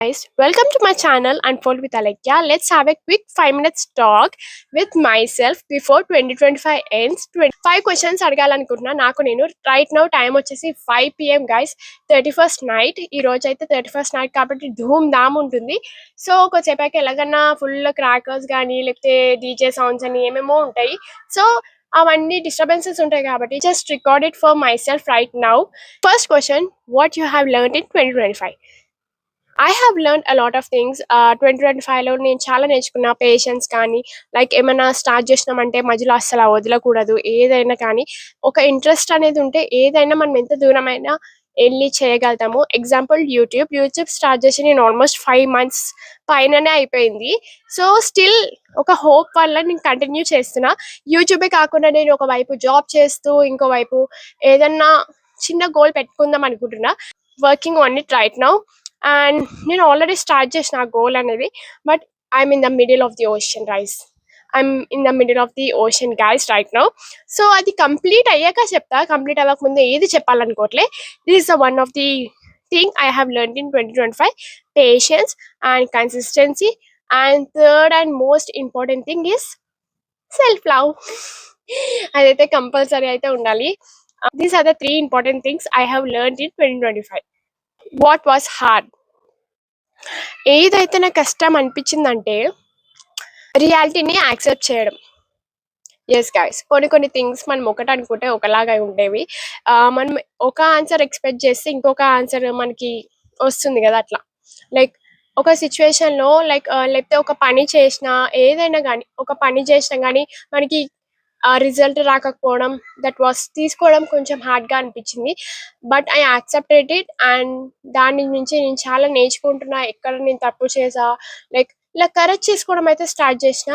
Guys, welcome to my channel Unfold with Alekya. Let's have a quick 5 minutes talk with myself before 2025 ends. 25 questions అడగాలనుకుంటున్నా నాకు నేను right now time వచ్చేసి 5 PM guys 31st night ఈ రోజు అయితే 31st night కాబట్టి ధూమ్ ధామ్ ఉంటుంది so కొద్దిసేపాకి ఎలాగన్నా full crackers కానీ లేకపోతే డీజే సౌండ్స్ అని ఏమేమో ఉంటాయి సో అవన్నీ డిస్టర్బెన్సెస్ ఉంటాయి కాబట్టి just record it for myself right now first question what you have learn in 2025 I have learn a lot of things 2025లో నేను చాలా నేర్చుకున్న పేషెన్స్ కానీ లైక్ ఏమైనా స్టార్ట్ చేసినామంటే మధ్యలో అస్సలు వదలకూడదు ఏదైనా కానీ ఒక ఇంట్రెస్ట్ అనేది ఉంటే ఏదైనా మనం ఎంత దూరమైనా వెళ్ళి చేయగలుగుతాము ఎగ్జాంపుల్ యూట్యూబ్ స్టార్ట్ చేసి నేను ఆల్మోస్ట్ 5 months పైననే అయిపోయింది సో స్టిల్ ఒక హోప్ వల్ల నేను కంటిన్యూ చేస్తున్నా యూట్యూబే కాకుండా నేను ఒకవైపు జాబ్ చేస్తూ ఇంకోవైపు ఏదన్నా చిన్న గోల్ పెట్టుకుందాం అనుకుంటున్నా working on it right now and నేను ఆల్రెడీ స్టార్ట్ చేసిన ఆ గోల్ అనేది but I'm in the middle of the ocean I'm in the middle of the ocean guys right now so అది కంప్లీట్ అయ్యాక చెప్తా కంప్లీట్ అవ్వకముందే ఏది చెప్పాలనుకోవట్లే this is the one of the thing I have learn in 2025 patience and consistency and third and most important thing is self love అదైతే compulsory అయితే ఉండాలి these are the 3 important things I have learned in 2025 what was hard ఏదైతే నాకు కష్టం అనిపించిందంటే రియాలిటీని accept చేయడం yes guys కొన్ని థింగ్స్ మనం ఒకటి అనుకుంటే ఒకలాగా ఉండేవి మనం ఒక ఆన్సర్ ఎక్స్పెక్ట్ చేస్తే ఇంకొక ఆన్సర్ మనకి వస్తుంది కదా అట్లా లైక్ ఒక సిచ్యువేషన్లో లేకపోతే ఒక పని చేసినా ఏదైనా కానీ ఒక పని చేసినా కానీ మనకి ఆ రిజల్ట్ రాకపోవడం దట్ వాస్ తీసుకోవడం కొంచెం హార్డ్గా అనిపించింది but I accepted it and దాని నుంచి నేను చాలా నేర్చుకుంటున్నా ఎక్కడ నేను తప్పు చేసా లైక్ ఇలా కరెక్ట్ చేసుకోవడం అయితే స్టార్ట్ చేసిన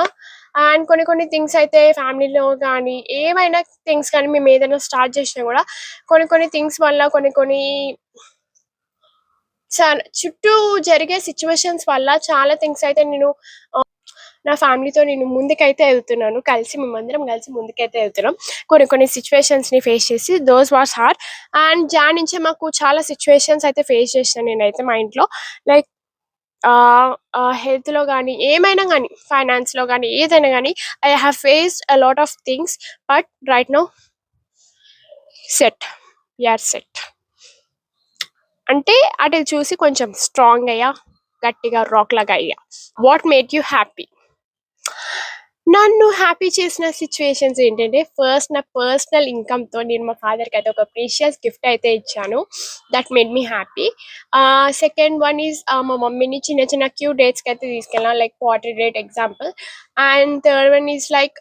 అండ్ కొన్ని థింగ్స్ అయితే ఫ్యామిలీలో కానీ ఏమైనా థింగ్స్ కానీ మేము ఏదైనా స్టార్ట్ చేసినా కూడా కొన్ని థింగ్స్ వల్ల కొన్ని చుట్టూ జరిగే సిచ్యువేషన్స్ వల్ల చాలా థింగ్స్ అయితే నేను నా ఫ్యామిలీతో నేను ముందుకైతే వెళ్తున్నాను మేమందరం కలిసి ముందుకైతే వెళ్తున్నాం కొన్ని సిచ్యువేషన్స్ని ఫేస్ చేసి దోస్ వాస్ హార్డ్ అండ్ జాన్ నుంచే మాకు చాలా సిచ్యువేషన్స్ అయితే ఫేస్ చేసిన నేనైతే మా ఇంట్లో లైక్ హెల్త్లో కానీ ఏమైనా కానీ ఫైనాన్స్లో కానీ ఏదైనా కానీ I have faced a lot of things but right now set అంటే అటు చూసి కొంచెం స్ట్రాంగ్ అయ్యా గట్టిగా రాక్ లాగా అయ్యా వాట్ మేడ్ యూ హ్యాపీ నన్ను హ్యాపీ చేసిన సిచ్యువేషన్స్ ఏంటంటే ఫస్ట్ నా పర్సనల్ ఇన్కమ్తో నేను మా ఫాదర్కి అయితే ఒక ప్రీషియస్ గిఫ్ట్ అయితే ఇచ్చాను that made me happy second one is మా మమ్మీని చిన్న క్యూ డేట్స్కి అయితే తీసుకెళ్ళాను like poetry date example and third one is like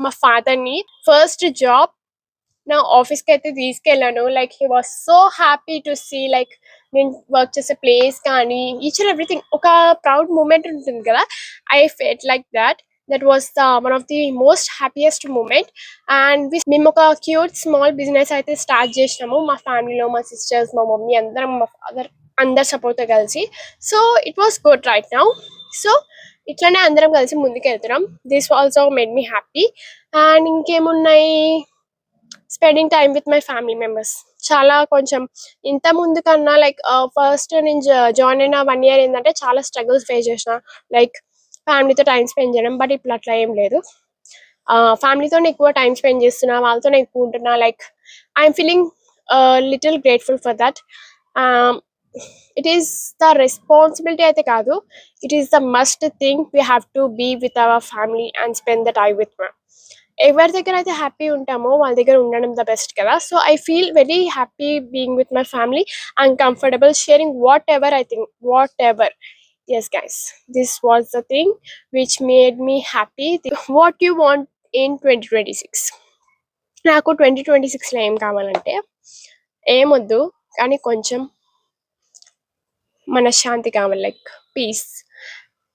మా ఫాదర్ని ఫస్ట్ జాబ్ నా ఆఫీస్కి అయితే తీసుకెళ్ళాను like he was so happy to see like నేను వర్క్ చేసే ప్లేస్ కానీ ఈచ్ అండ్ ఎవ్రీథింగ్ ఒక ప్రౌడ్ మూమెంట్ ఉంటుంది కదా I felt like that was the one of the most happiest moment and మేము ఒక క్యూట్ స్మాల్ బిజినెస్ అయితే start చేసినాము మా ఫ్యామిలీలో మా సిస్టర్స్ మా మమ్మీ అందరం మా ఫాదర్ అందరు సపోర్ట్తో కలిసి so it was good right now so ఇట్లానే అందరం కలిసి ముందుకు వెళ్తున్నాం this also made me happy and ఇంకేమున్నాయి spending time with my family members చాలా కొంచెం ఇంత ముందు కన్నా లైక్ ఫస్ట్ నేను జాయిన్ అయిన 1 year ఏంటంటే చాలా స్ట్రగుల్స్ ఫేస్ చేసిన లైక్ ఫ్యామిలీతో టైం స్పెండ్ చేయడం బట్ ఇప్పుడు అట్లా ఏం లేదు ఫ్యామిలీతో ఎక్కువ టైం స్పెండ్ చేస్తున్నా వాళ్ళతో ఎక్కువ ఉంటున్నా like I'm feeling little grateful for that it is the responsibility అయితే కాదు it is the must thing we have to be with our family and spend the time with ఎవరి దగ్గర అయితే హ్యాపీ ఉంటామో వాళ్ళ దగ్గర ఉండడం ద బెస్ట్ కదా so I feel very happy being with my family and comfortable sharing whatever yes guys this was the thing which made me happy what you want in 2026 నాకు 2026లో ఏం కావాలంటే ఏమొద్దు కానీ కొంచెం మనశ్శాంతి కావాలి లైక్ పీస్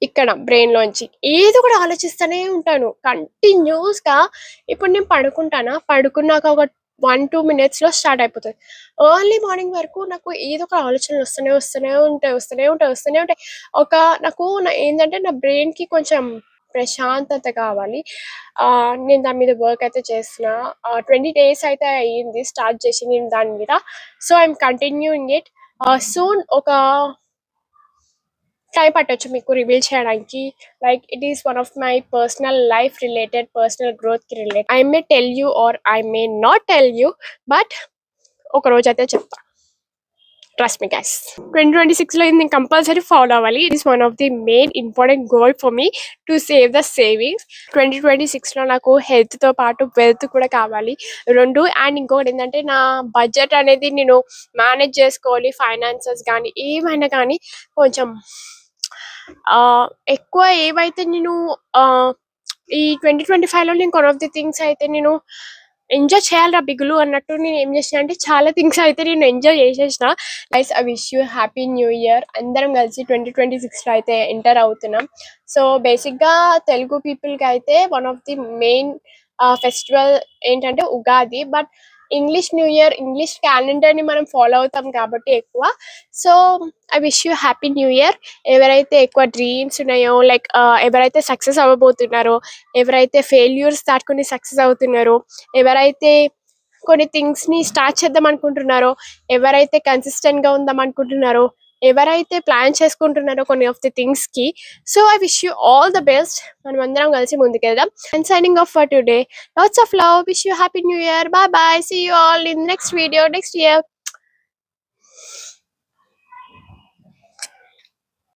ఇక్కడ బ్రెయిన్ లోంచి ఏదో కూడా ఆలోచిస్తూనే ఉంటాను కంటిన్యూస్గా ఇప్పుడు నేను పడుకున్నాక ఒక 1-2 minutesలో స్టార్ట్ అయిపోతుంది ఎర్లీ మార్నింగ్ వరకు నాకు ఏదో ఒక ఆలోచనలు వస్తూనే ఉంటాయి ఒక నాకు ఏంటంటే నా బ్రెయిన్కి కొంచెం ప్రశాంతత కావాలి నేను దాని మీద వర్క్ అయితే చేస్తున్నా 20 days అయితే అయ్యింది స్టార్ట్ చేసి నేను దాని మీద so I'm continuing it soon ఒక టైం పట్టొచ్చు మీకు రివీల్ చేయడానికి. Like it is one of my personal life related, personal growth కి related. I may tell you or I may not tell you, but ఒక రోజు అయితే చెప్తా. Trust me guys. 2026 లో ఇది నేను కంపల్సరీ ఫాలో అవ్వాలి. It is one of the main important goal for me to save the savings. 2026లో నాకు హెల్త్ తో పాటు వెల్త్ కూడా కావాలి, రెండు. అండ్ ఇంకొకటి ఏంటంటే నా బడ్జెట్ అనేది నేను మేనేజ్ చేసుకోవాలి. ఫైనాన్సెస్ కానీ ఏమైనా కానీ కొంచెం ఎక్కువ ఏవైతే నేను ఈ 2025లో నేను వన్ ఆఫ్ ది థింగ్స్ అయితే నేను ఎంజాయ్ చేయాలిరా బిగులు అన్నట్టు నేను ఏం చేసిన అంటే చాలా థింగ్స్ అయితే నేను ఎంజాయ్ చేసేసిన. Guys, I wish you happy new year. అందరం కలిసి 2026లో అయితే ఎంటర్ అవుతున్నాం. సో బేసిక్గా తెలుగు పీపుల్కి అయితే one of the main festival ఏంటంటే Ugadi. But English new year, English క్యాలెండర్ని మనం ఫాలో అవుతాం కాబట్టి ఎక్కువ. So I wish you happy new year. ఎవరైతే ఎక్కువ డ్రీమ్స్ ఉన్నాయో, లైక్ ఎవరైతే సక్సెస్ అవ్వబోతున్నారో, ఎవరైతే ఫెయిల్యూర్స్ దాటుకుని సక్సెస్ అవుతున్నారో, ఎవరైతే కొన్ని థింగ్స్ని స్టార్ట్ చేద్దాం అనుకుంటున్నారో, ఎవరైతే కన్సిస్టెంట్గా ఉందాం అనుకుంటున్నారో, ఎవరైతే ప్లాన్ చేసుకుంటున్నారో కొన్ని ఆఫ్ ది థింగ్స్కి, so I wish you all the best. మనం అందరం కలిసి ముందుకెళ్దాం. And signing off for today. Lots of love. Wish you happy new year. Bye bye. See you all in next video next year.